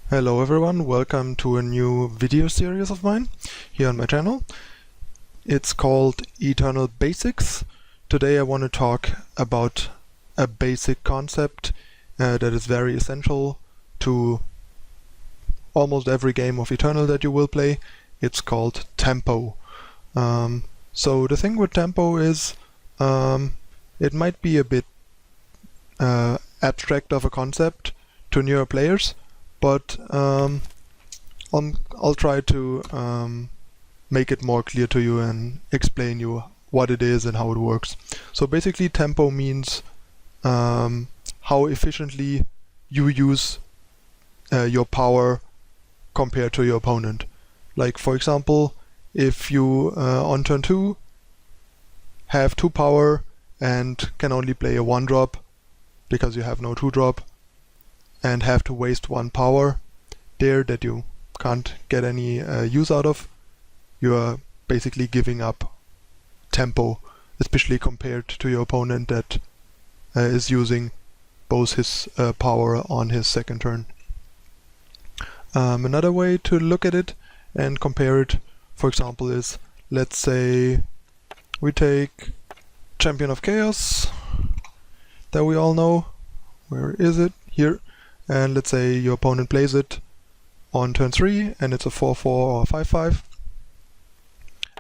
Hello everyone, welcome to a new video series of mine here on my channel. It's called Eternal Basics. Today I want to talk about a basic concept that is very essential to almost every game of Eternal that you will play. It's called tempo. So the thing with tempo is it might be a bit abstract of a concept to newer players, but I'll try to make it more clear to you and explain you what it is and how it works. So basically tempo means how efficiently you use your power compared to your opponent. Like for example, if you on turn 2 have 2 power and can only play a 1-drop because you have no 2-drop, and have to waste 1 power there that you can't get any use out of, you are basically giving up tempo, especially compared to your opponent that is using both his power on his second turn. Another way to look at it and compare it, for example, is, let's say we take Champion of Chaos that we all know. Where is it? Here. And let's say your opponent plays it on turn 3 and it's a 4-4 or 5-5,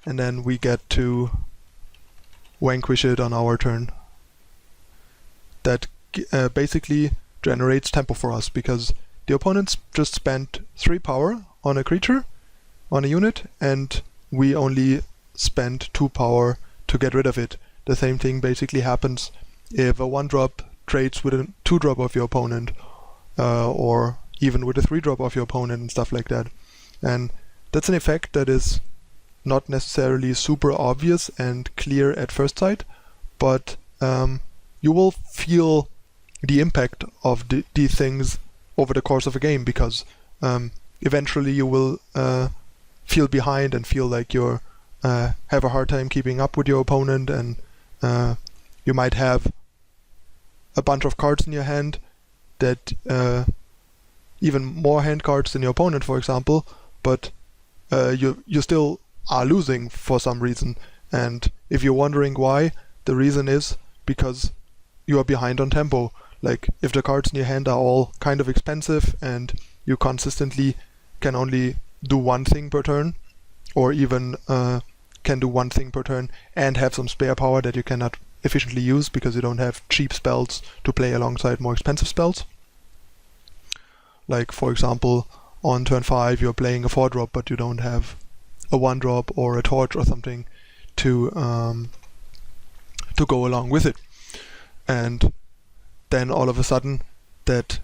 and then we get to vanquish it on our turn. That basically generates tempo for us because the opponents just spent 3 power on a creature, on a unit, and we only spent 2 power to get rid of it. The same thing basically happens if a 1-drop trades with a 2-drop of your opponent, or even with a 3-drop of your opponent and stuff like that. And that's an effect that is not necessarily super obvious and clear at first sight, but you will feel the impact of these things over the course of a game, because eventually you will feel behind and feel like you have a hard time keeping up with your opponent, and you might have a bunch of cards in your hand that even more hand cards than your opponent, for example, but you still are losing for some reason. And if you're wondering why, the reason is because you are behind on tempo. Like if the cards in your hand are all kind of expensive and you consistently can only do one thing per turn, or even can do one thing per turn and have some spare power that you cannot efficiently use because you don't have cheap spells to play alongside more expensive spells. Like for example, on turn 5 you're playing a 4-drop but you don't have a 1-drop or a torch or something to go along with it. And then all of a sudden that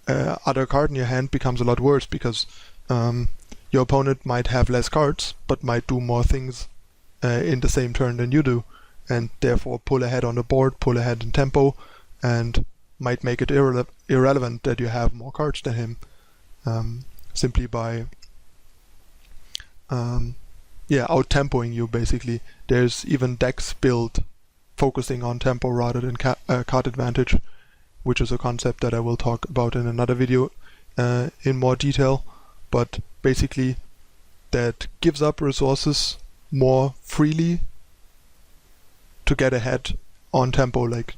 other card in your hand becomes a lot worse because your opponent might have less cards but might do more things in the same turn than you do, and therefore pull ahead on the board, pull ahead in tempo, and might make it irrelevant that you have more cards than him, simply by out-tempoing you, basically. There's even decks built focusing on tempo rather than card advantage, which is a concept that I will talk about in another video in more detail, but basically that gives up resources more freely to get ahead on tempo, like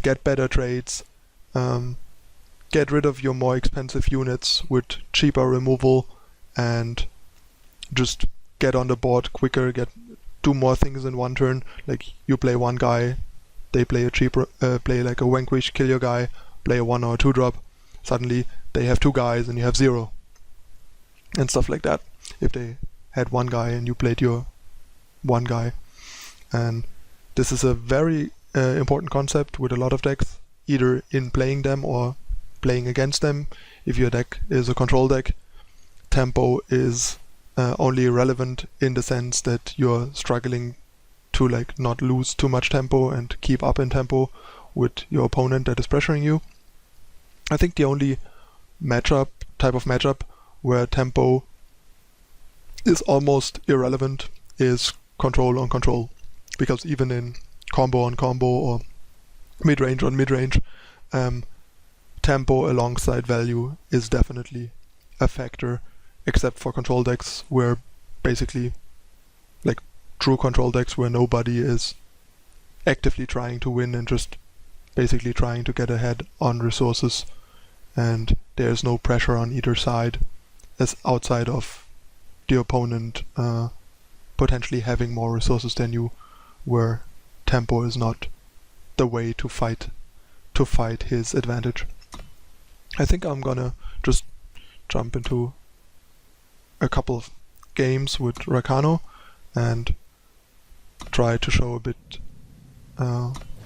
get better trades, get rid of your more expensive units with cheaper removal, and just get on the board quicker, do more things in one turn. Like you play one guy, they play a cheaper, play like a vanquish, kill your guy, play a 1 or a 2-drop. Suddenly they have 2 guys and you have 0, and stuff like that. If they had 1 guy and you played your 1 guy. And this is a very important concept with a lot of decks, either in playing them or playing against them. If your deck is a control deck, tempo is only relevant in the sense that you're struggling to like not lose too much tempo and keep up in tempo with your opponent that is pressuring you. I think the only type of matchup where tempo is almost irrelevant is control on control, because even in combo on combo or mid-range on mid-range, tempo alongside value is definitely a factor, except for control decks where basically, like true control decks where nobody is actively trying to win and just basically trying to get ahead on resources, and there's no pressure on either side as outside of the opponent potentially having more resources than you, where tempo is not the way to fight his advantage. I think I'm gonna just jump into a couple of games with Rakano and try to show a bit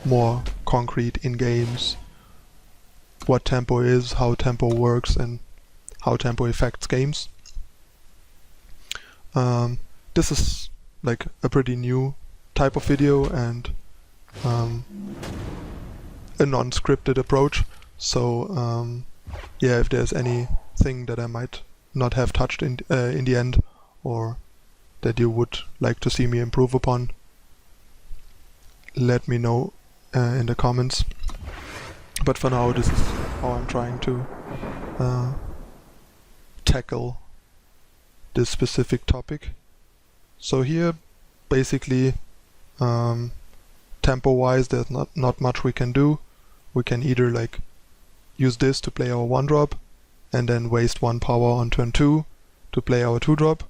more concrete in games what tempo is, how tempo works, and how tempo affects games. This is like a pretty new type of video and a non-scripted approach, so yeah, if there's anything that I might not have touched in the end, or that you would like to see me improve upon, let me know in the comments. But for now, this is how I'm trying to tackle this specific topic. So here, basically, tempo-wise, there's not much we can do. We can either like use this to play our 1-drop, and then waste 1 power on turn 2 to play our 2-drop,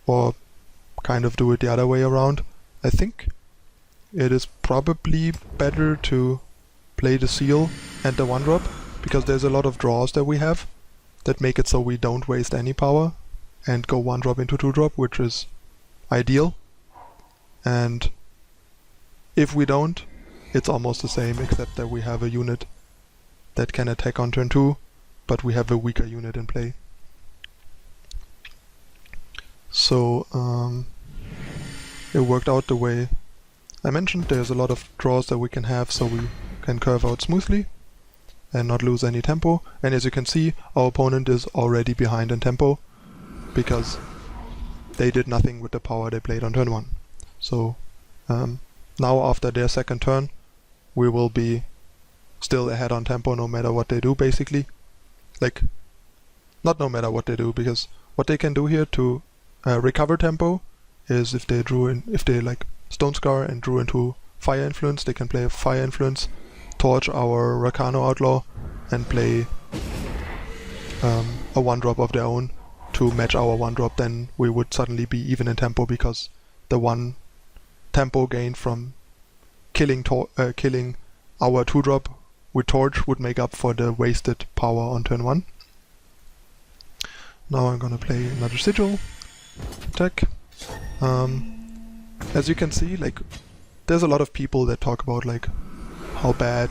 or kind of do it the other way around. I think it is probably better to play the seal and the 1-drop, because there's a lot of draws that we have that make it so we don't waste any power and go 1-drop into 2-drop, which is ideal. And if we don't, it's almost the same, except that we have a unit that can attack on turn 2, but we have a weaker unit in play. So it worked out the way I mentioned. There's a lot of draws that we can have, so we can curve out smoothly and not lose any tempo. And as you can see, our opponent is already behind in tempo because they did nothing with the power they played on turn 1. So now after their second turn, we will be still ahead on tempo no matter what they do, basically. Like, not no matter what they do, because what they can do here to recover tempo is if they like Stone Scar and drew into Fire Influence, they can play a Fire Influence, torch our Rakano Outlaw, and play a 1-drop of their own to match our 1-drop. Then we would suddenly be even in tempo, because the 1 tempo gain from killing our 2-drop with torch would make up for the wasted power on turn 1. Now I'm gonna play another sigil attack. As you can see, like, there's a lot of people that talk about like how bad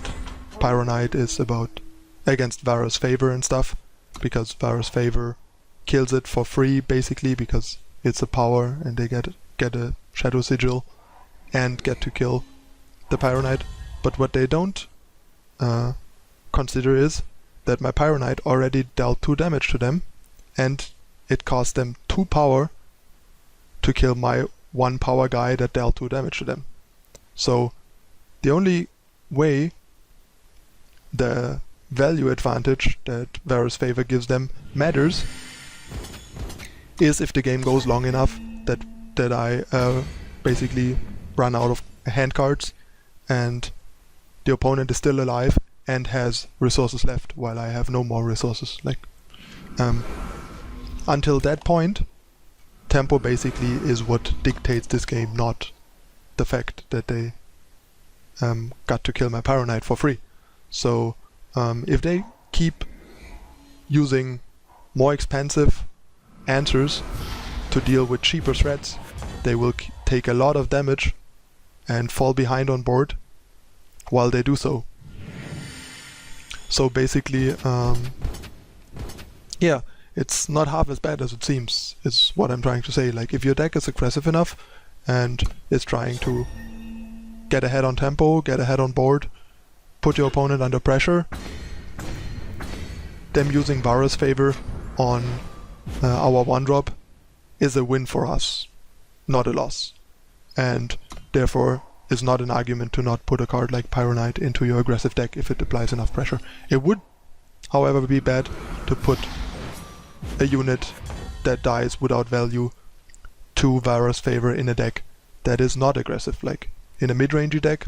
Pyro Knight is against Varus Favor and stuff, because Varus Favor kills it for free basically, because it's a power and they get a Shadow Sigil and get to kill the Pyro Knight. But what they don't consider is that my Pyro Knight already dealt 2 damage to them, and it cost them 2 power to kill my 1 power guy that dealt 2 damage to them. So the only way the value advantage that Varus Favor gives them matters is if the game goes long enough that I basically run out of hand cards and the opponent is still alive and has resources left while I have no more resources. Like, until that point, tempo basically is what dictates this game, not the fact that they got to kill my Pyro Knight for free. So if they keep using more expensive answers to deal with cheaper threats, they will take a lot of damage and fall behind on board while they do so. So basically, yeah, it's not half as bad as it seems, is what I'm trying to say. Like, if your deck is aggressive enough and is trying to get ahead on tempo, get ahead on board, put your opponent under pressure, them using Varus Favor on our 1-drop is a win for us, not a loss. And therefore, is not an argument to not put a card like Pyro Knight into your aggressive deck if it applies enough pressure. It would, however, be bad to put a unit that dies without value to Vara's favor in a deck that is not aggressive. Like in a mid-rangey deck,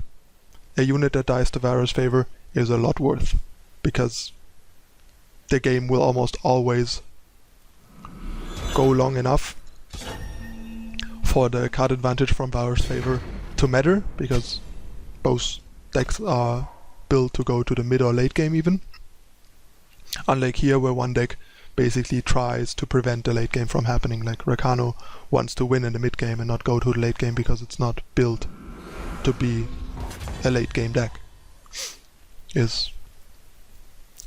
a unit that dies to Vara's favor is a lot worth, because the game will almost always go long enough for the card advantage from Vara's favor to matter, because both decks are built to go to the mid or late game even. Unlike here, where one deck basically tries to prevent the late game from happening, like Rakano wants to win in the mid game and not go to the late game because it's not built to be a late game deck.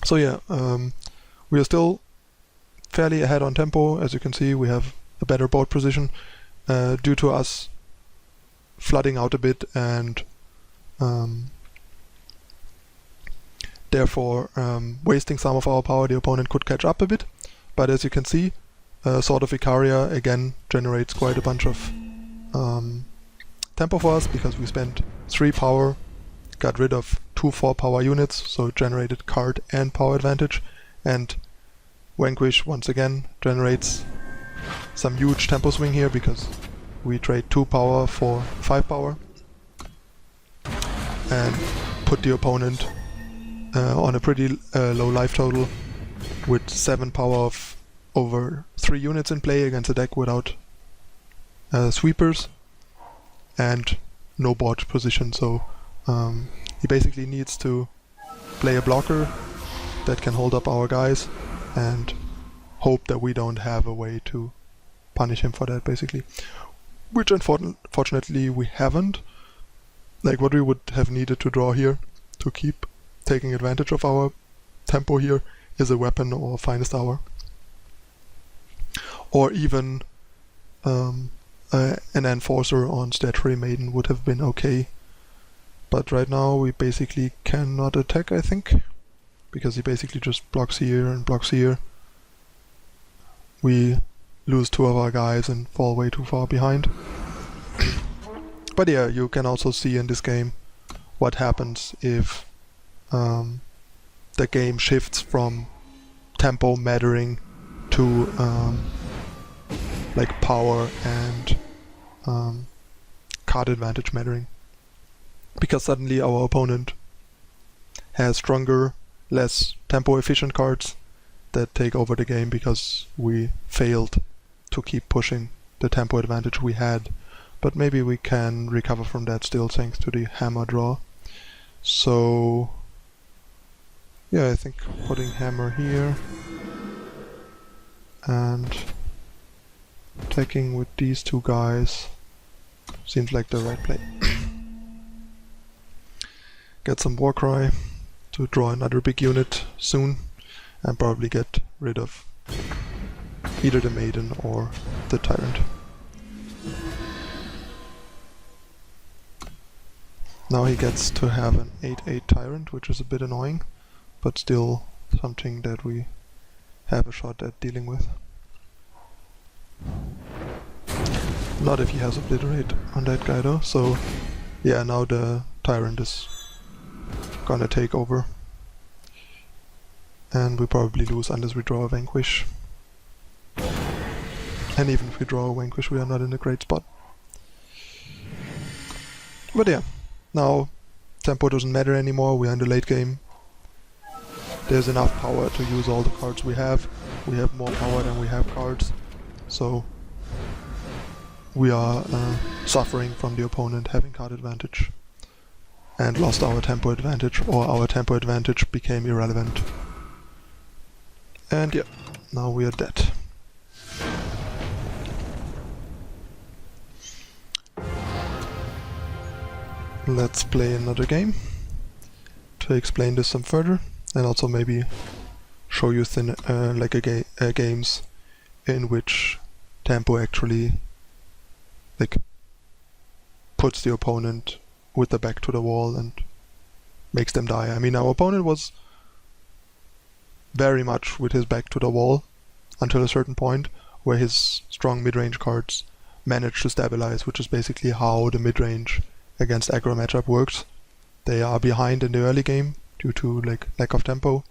So yeah, we are still fairly ahead on tempo. As you can see, we have a better board position due to us flooding out a bit and therefore wasting some of our power. The opponent could catch up a bit, but as you can see, Sword of Icaria again generates quite a bunch of tempo for us, because we spent 3 power, got rid of 2 4 power units, so it generated card and power advantage, and Vanquish once again generates some huge tempo swing here, because we trade 2 power for 5 power and put the opponent on a pretty low life total with 7 power of over 3 units in play against a deck without sweepers and no board position. So he basically needs to play a blocker that can hold up our guys and hope that we don't have a way to punish him for that, basically. Which unfortunately we haven't. Like, what we would have needed to draw here to keep taking advantage of our tempo here is a weapon or finest hour. Or even an enforcer on Statuary Maiden would have been okay. But right now we basically cannot attack, I think, because he basically just blocks here and blocks here. We lose 2 of our guys and fall way too far behind. But yeah, you can also see in this game what happens if the game shifts from tempo mattering to like power and card advantage mattering. Because suddenly our opponent has stronger, less tempo efficient cards that take over the game because we failed to keep pushing the tempo advantage we had. But maybe we can recover from that still thanks to the hammer draw. So yeah, I think putting hammer here and attacking with these 2 guys seems like the right play. Get some Warcry to draw another big unit soon and probably get rid of either the Maiden or the Tyrant. Now he gets to have an 8/8 Tyrant, which is a bit annoying, but still something that we have a shot at dealing with. Not if he has Obliterate on that guy though, so yeah, now the Tyrant is gonna take over. And we probably lose unless we draw a Vanquish. And even if we draw a Vanquish, we are not in a great spot. But yeah, now tempo doesn't matter anymore, we are in the late game. There's enough power to use all the cards we have. We have more power than we have cards. So we are suffering from the opponent having card advantage. And lost our tempo advantage, or our tempo advantage became irrelevant. And yeah, now we are dead. Let's play another game to explain this some further, and also maybe show you games in which tempo actually like puts the opponent with the back to the wall and makes them die. I mean, our opponent was very much with his back to the wall until a certain point where his strong mid-range cards managed to stabilize, which is basically how the mid-range against aggro matchup works. They are behind in the early game due to like lack of tempo,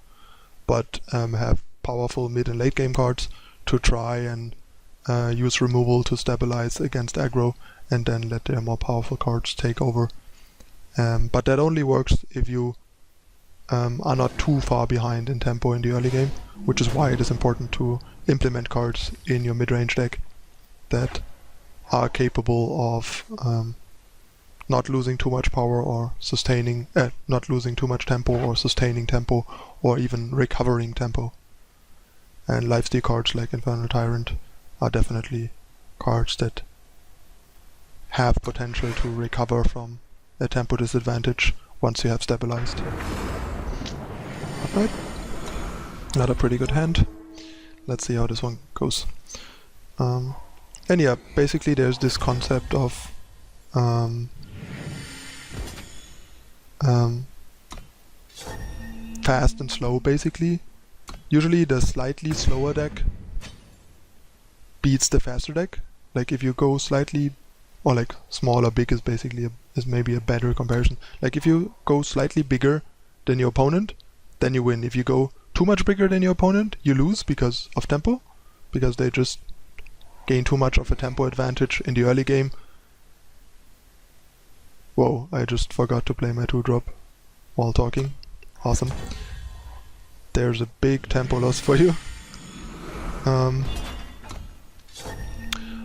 but have powerful mid and late game cards to try and use removal to stabilize against aggro and then let their more powerful cards take over. But that only works if you are not too far behind in tempo in the early game, which is why it is important to implement cards in your mid-range deck that are capable of not losing too much power or sustaining, not losing too much tempo or sustaining tempo or even recovering tempo. And lifesteal cards like Infernal Tyrant are definitely cards that have potential to recover from a tempo disadvantage once you have stabilized. Alright, another pretty good hand. Let's see how this one goes. And yeah, basically there's this concept of fast and slow, basically. Usually the slightly slower deck beats the faster deck. Like if you go slightly, or like small or big is basically is maybe a better comparison. Like if you go slightly bigger than your opponent, then you win. If you go too much bigger than your opponent, you lose because of tempo, because they just gain too much of a tempo advantage in the early game. Whoa, I just forgot to play my 2-drop while talking. Awesome. There's a big tempo loss for you.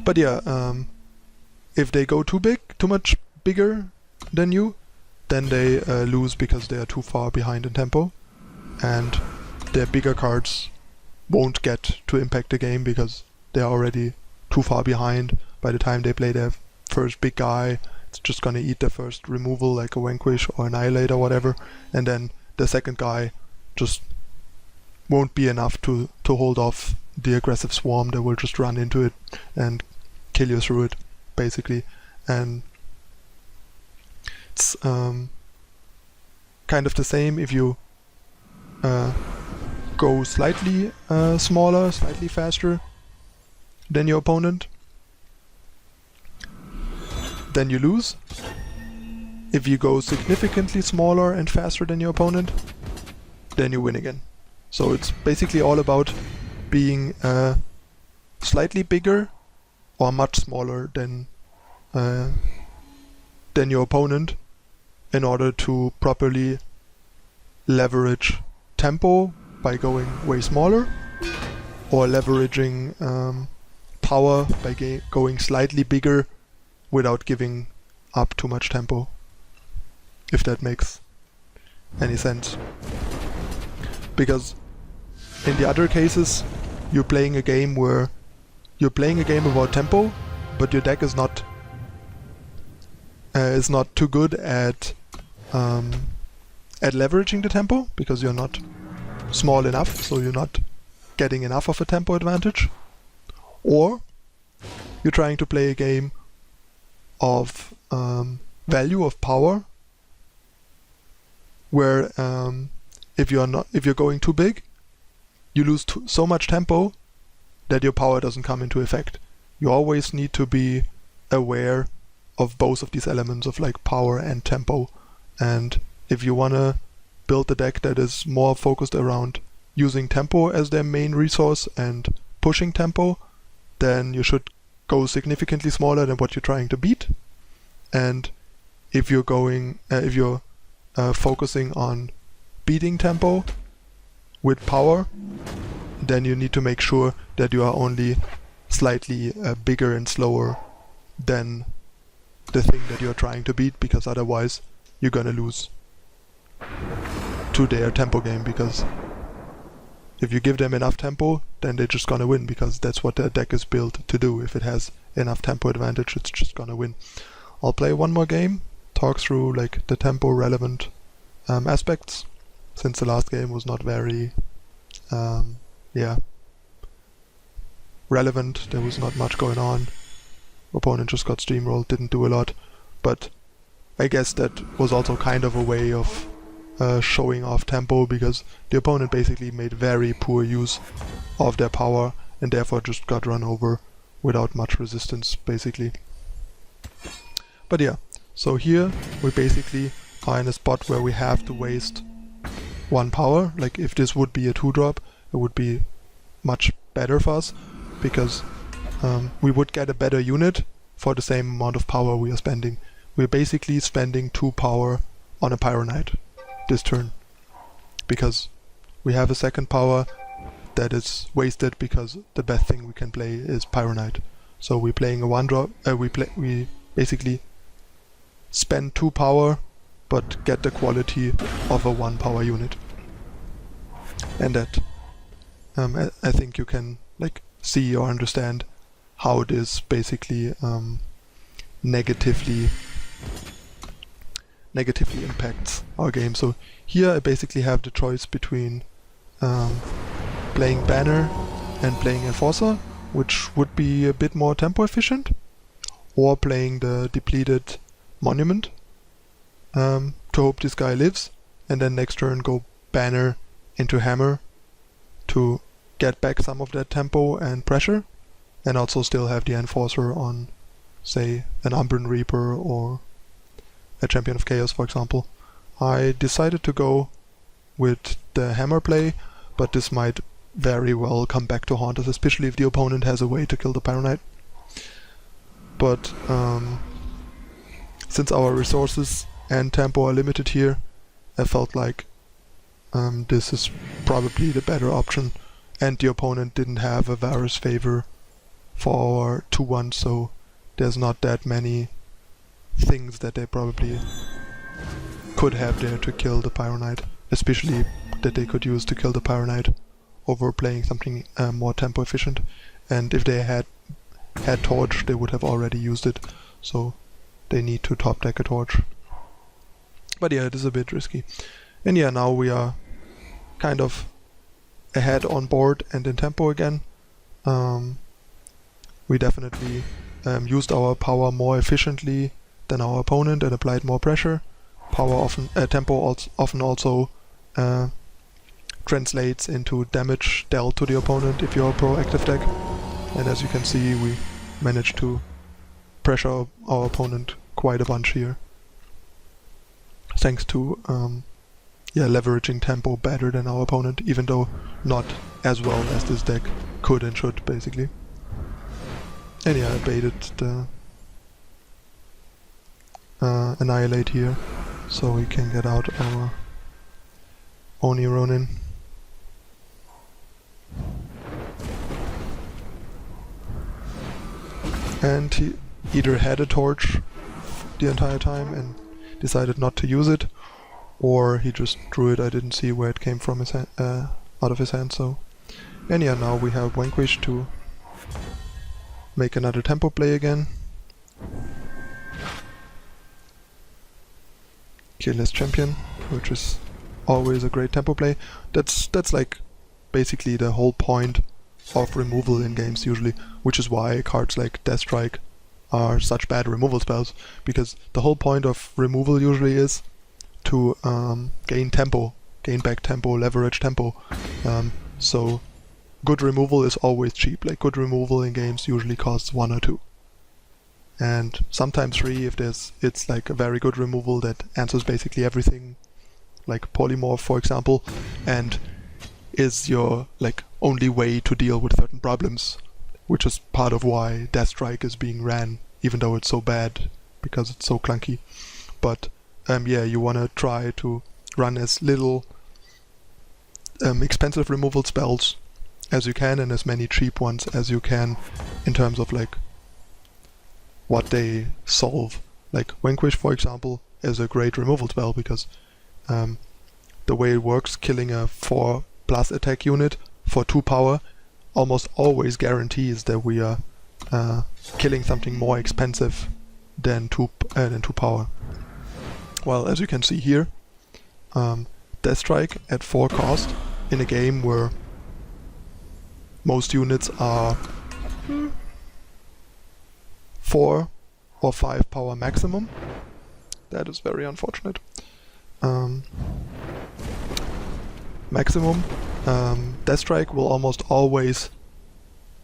But yeah, if they go too much bigger than you, then they lose because they are too far behind in tempo, and their bigger cards won't get to impact the game because they're already too far behind. By the time they play their first big guy, it's just gonna eat their first removal like a Vanquish or Annihilate or whatever, and then the second guy just won't be enough to hold off the aggressive swarm that will just run into it and kill you through it, basically. And it's kind of the same if you go slightly smaller, slightly faster than your opponent, then you lose. If you go significantly smaller and faster than your opponent, then you win again. So it's basically all about being slightly bigger or much smaller than your opponent in order to properly leverage tempo by going way smaller, or leveraging power by going slightly bigger without giving up too much tempo, if that makes any sense. Because in the other cases, you're playing a game about tempo, but your deck is not too good at leveraging the tempo, because you're not small enough, so you're not getting enough of a tempo advantage. Or you're trying to play a game of value, of power, where if you're going too big, you lose so much tempo that your power doesn't come into effect. You always need to be aware of both of these elements of like power and tempo. And if you want to build a deck that is more focused around using tempo as their main resource and pushing tempo, then you should go significantly smaller than what you're trying to beat. And if you're focusing on beating tempo with power, then you need to make sure that you are only slightly bigger and slower than the thing that you're trying to beat, because otherwise you're gonna lose to their tempo game. Because if you give them enough tempo, then they're just gonna win, because that's what their deck is built to do. If it has enough tempo advantage, it's just gonna win. I'll play one more game, talk through like the tempo relevant aspects, since the last game was not very relevant. There was not much going on. Opponent just got steamrolled, didn't do a lot, but I guess that was also kind of a way of showing off tempo, because the opponent basically made very poor use of their power and therefore just got run over without much resistance, basically. But yeah, So here we basically are in a spot where we have to waste 1 power. Like if this would be a 2-drop, it would be much better for us, because we would get a better unit for the same amount of power we are spending. We're basically spending 2 power on a Pyro Knight this turn, because we have a second power that is wasted because the best thing we can play is Pyro Knight. So we're playing a 1-drop, we basically spend 2 power but get the quality of a 1 power unit. And that I think you can like see or understand how this basically negatively impacts our game. So here I basically have the choice between playing Banner and playing Enforcer, which would be a bit more tempo efficient, or playing the depleted Monument to hope this guy lives, and then next turn go Banner into Hammer to get back some of that tempo and pressure, and also still have the Enforcer on, say, an Umbran Reaper or a Champion of Chaos, for example. I decided to go with the Hammer play, but this might very well come back to haunt us, especially if the opponent has a way to kill the Pyro Knight. But since our resources and tempo are limited here, I felt like this is probably the better option, and the opponent didn't have a Varus favor for our 2-1, so there's not that many things that they probably could have there to kill the Pyro Knight, especially that they could use to kill the Pyro Knight over playing something more tempo efficient. And if they had Torch, they would have already used it, so they need to top deck a Torch. But yeah, it is a bit risky. And yeah, now we are kind of ahead on board and in tempo again. We definitely used our power more efficiently than our opponent and applied more pressure. Tempo often also translates into damage dealt to the opponent if you're a proactive deck. And as you can see, we managed to pressure our opponent quite a bunch here, thanks to leveraging tempo better than our opponent, even though not as well as this deck could and should, basically. And yeah, I baited the Annihilate here, so we can get out our Oni Ronin. And he either had a torch the entire time and decided not to use it, or he just drew it. I didn't see where it came from his out of his hand. So, and yeah, now we have Vanquish to make another tempo play again. Kill his champion, which is always a great tempo play. That's like basically the whole point of removal in games usually, which is why cards like Death Strike are such bad removal spells, because the whole point of removal usually is to gain back tempo, leverage tempo. So good removal is always cheap. Like good removal in games usually costs 1 or 2. And sometimes 3 if it's like a very good removal that answers basically everything, like Polymorph for example, and is your like only way to deal with certain problems, which is part of why Death Strike is being ran, even though it's so bad because it's so clunky. But yeah, you want to try to run as little expensive removal spells as you can and as many cheap ones as you can in terms of like what they solve. Like Vanquish for example is a great removal spell because the way it works, killing a 4+ attack unit for 2 power almost always guarantees that we are killing something more expensive than 2 power. Well, as you can see here, Death Strike at 4 cost in a game where most units are 4 or 5 power maximum. That is very unfortunate. Maximum, Death Strike will almost always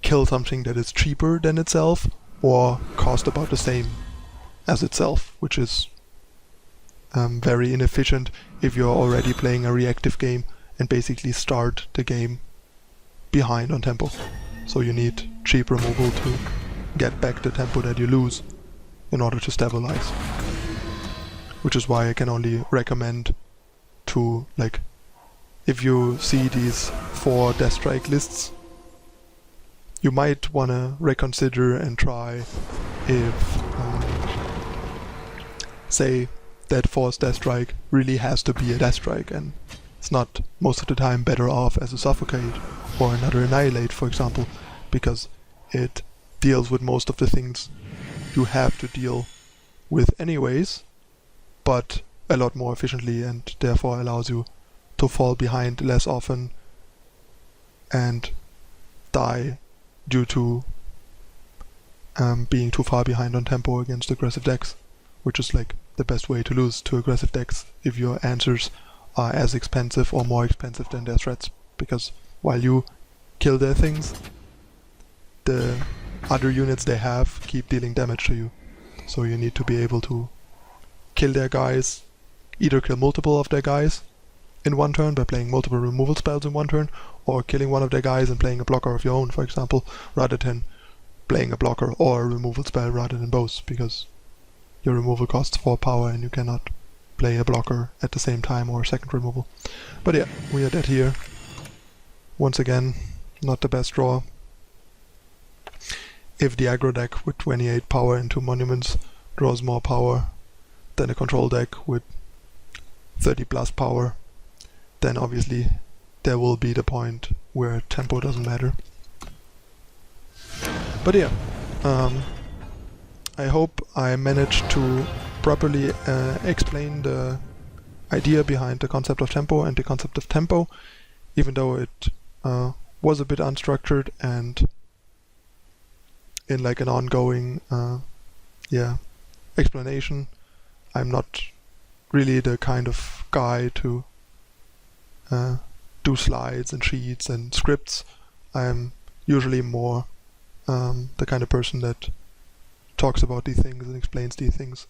kill something that is cheaper than itself or cost about the same as itself, which is very inefficient if you're already playing a reactive game and basically start the game behind on tempo. So you need cheap removal to get back the tempo that you lose in order to stabilize. Which is why I can only recommend to, like, if you see these 4 Death Strike lists, you might want to reconsider and try if, say, that 4th Death Strike really has to be a Death Strike and it's not most of the time better off as a Suffocate or another Annihilate, for example, because it deals with most of the things you have to deal with anyways, but a lot more efficiently, and therefore allows you to fall behind less often and die due to being too far behind on tempo against aggressive decks, which is like the best way to lose to aggressive decks if your answers are as expensive or more expensive than their threats, because while you kill their things, the other units they have keep dealing damage to you. So you need to be able to kill their guys, either kill multiple of their guys in one turn by playing multiple removal spells in one turn, or killing one of their guys and playing a blocker of your own, for example, rather than playing a blocker or a removal spell rather than both, because your removal costs 4 power and you cannot play a blocker at the same time or a second removal. But yeah, we are dead here. Once again, not the best draw. If the aggro deck with 28 power into monuments draws more power than a control deck with 30 plus power, then obviously there will be the point where tempo doesn't matter. But yeah, I hope I managed to properly explain the idea behind the concept of tempo and the concept of tempo, even though it was a bit unstructured and in like an ongoing explanation. I'm not really the kind of guy to do slides and sheets and scripts. I'm usually more the kind of person that talks about these things and explains these things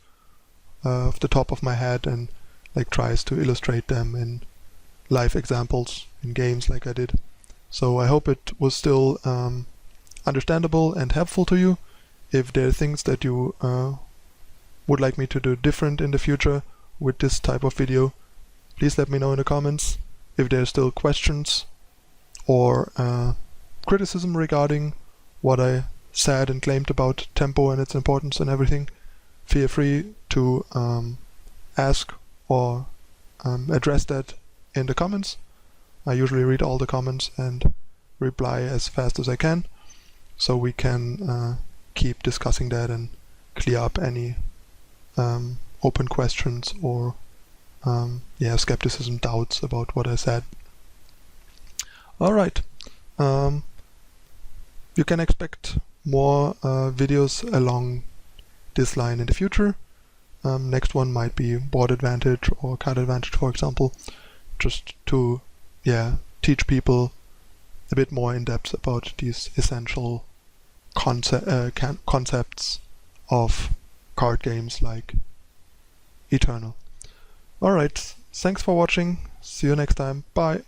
off the top of my head and like tries to illustrate them in live examples in games like I did. So I hope it was still understandable and helpful to you. If there are things that you would like me to do different in the future with this type of video, please let me know in the comments. If there are still questions or criticism regarding what I said and claimed about tempo and its importance and everything, feel free to ask or address that in the comments. I usually read all the comments and reply as fast as I can, so we can keep discussing that and clear up any open questions or skepticism, doubts about what I said. Alright, you can expect more videos along this line in the future. Next one might be board advantage or card advantage, for example, just to teach people a bit more in depth about these essential concepts of card games like Eternal. Alright, thanks for watching, see you next time, bye!